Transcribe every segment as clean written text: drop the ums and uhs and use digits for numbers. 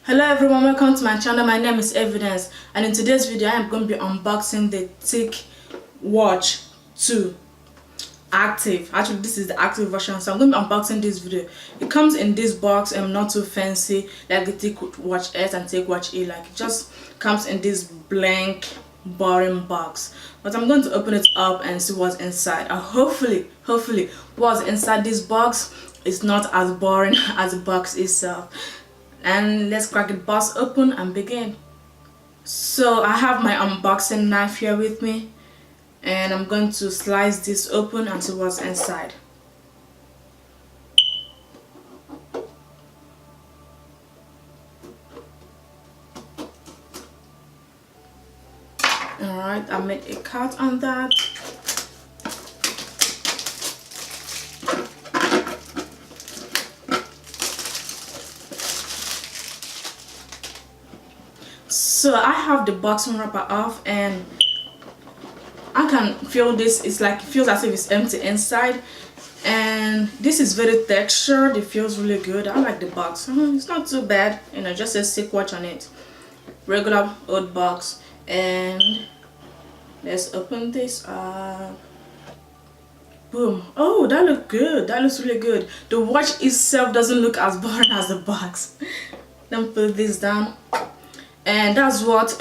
Hello everyone, welcome to my channel. My name is Evidence, and in today's video I am going to be unboxing the Ticwatch 2 active. Actually, this is the active version, so I'm going to be unboxing this video. It comes in this box and not too fancy like the Tichwatch S and Tichwatch E. Like, it just comes in this blank boring box, but I'm going to open it up and see what's inside. Hopefully what's inside this box is not as boring as the box itself. And let's crack the box open and begin. So I have my unboxing knife here with me, and I'm going to slice this open and see what's inside. Alright, I made a cut on that. So I have the boxing wrapper off, and I can feel this. It's like, it feels as if it's empty inside, and this is very textured. It feels really good. I like the box. It's not too bad, you know, just says Ticwatch on it. Regular old box. And let's open this up. Boom. Oh, that looks good. That looks really good. The watch itself doesn't look as boring as the box. Let me put this down. And that's what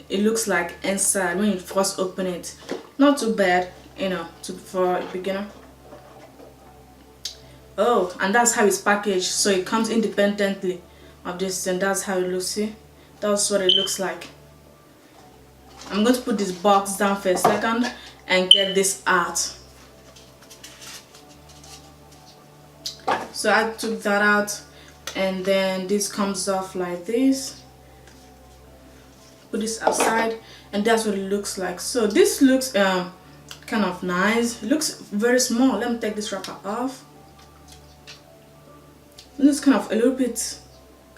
it looks like inside when you first open it. Not too bad, you know, for a beginner. Oh, and that's how it's packaged. So it comes independently of this, and that's how it looks. See, that's what it looks like. I'm going to put this box down for a second and get this out. So I took that out, and then this comes off like this. Put this outside, and that's what it looks like. So this looks kind of nice. It looks very small. Let me take this wrapper off. It looks kind of a little bit,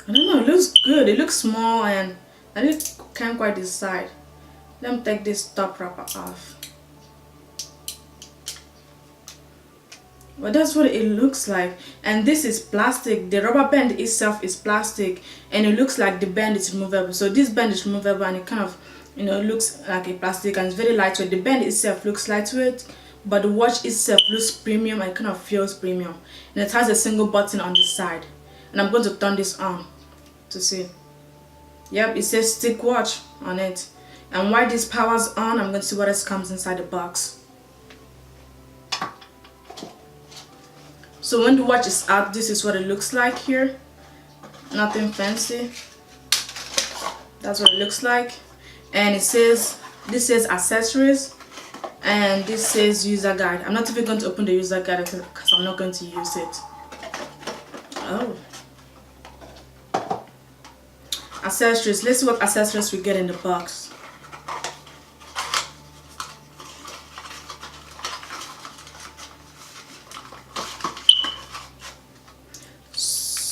I don't know, it looks good. It looks small, and I can't quite decide. Let me take this top wrapper off. But that's what it looks like. And this is plastic. The rubber band itself is plastic, and it looks like the band is removable. So this band is removable, and it kind of, you know, looks like a plastic, and it's very lightweight. The band itself looks lightweight, but the watch itself looks premium and kind of feels premium. And it has a single button on the side. And I'm going to turn this on to see. Yep, it says Ticwatch on it. And while this powers on, I'm going to see what else comes inside the box. So when the watch is out, this is what it looks like here. Nothing fancy. That's what it looks like. And it says, this says accessories, and this says user guide. I'm not even going to open the user guide because I'm not going to use it. Oh. Accessories. Let's see what accessories we get in the box.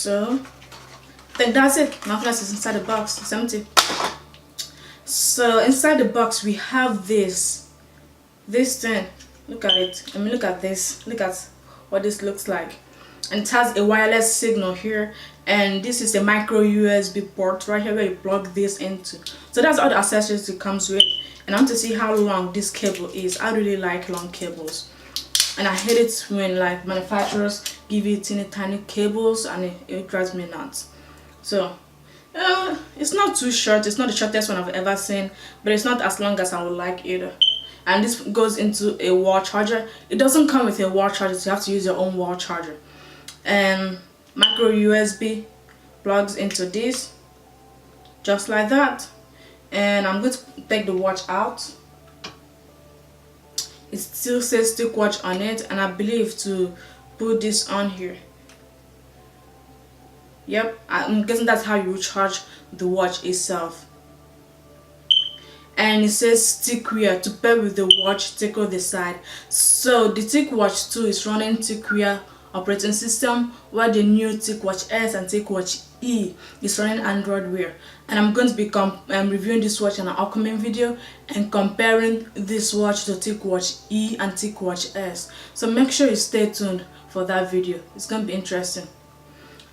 So I think that's it. Nothing else is inside the box. It's empty. So inside the box we have this thing. Look at it. I mean, look at this. Look at what this looks like. And it has a wireless signal here, and this is a micro USB port right here where you plug this into. So that's all the accessories it comes with. And I want to see how long this cable is. I really like long cables, and I hate it when like manufacturers give you tiny cables, and it drives me nuts. So it's not too short. It's not the shortest one I've ever seen, but it's not as long as I would like either. And this goes into a wall charger. It doesn't come with a wall charger, so you have to use your own wall charger. And micro USB plugs into this just like that. And I'm going to take the watch out. It still says Ticwatch on it, and I believe to put this on here. Yep, I'm guessing that's how you charge the watch itself. And it says Ticwatch to pair with the watch, tickle the side. So the Ticwatch 2 is running Ticwatch operating system, while the new Tichwatch S and Tichwatch E is running Android Wear. And I'm going to be reviewing this watch in an upcoming video and comparing this watch to Tichwatch E and Tichwatch S. So make sure you stay tuned for that video. It's going to be interesting.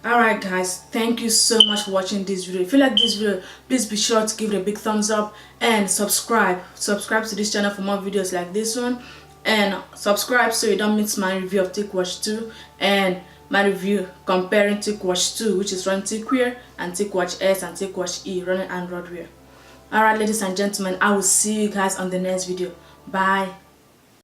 Alright guys, thank you so much for watching this video. If you like this video, please be sure to give it a big thumbs up and subscribe to this channel for more videos like this one, and subscribe so you don't miss my review of Ticwatch 2 and my review comparing Ticwatch 2, which is running Ticwear, and Ticwatch S and Ticwatch E running Android Wear. Alright ladies and gentlemen, I will see you guys on the next video. Bye.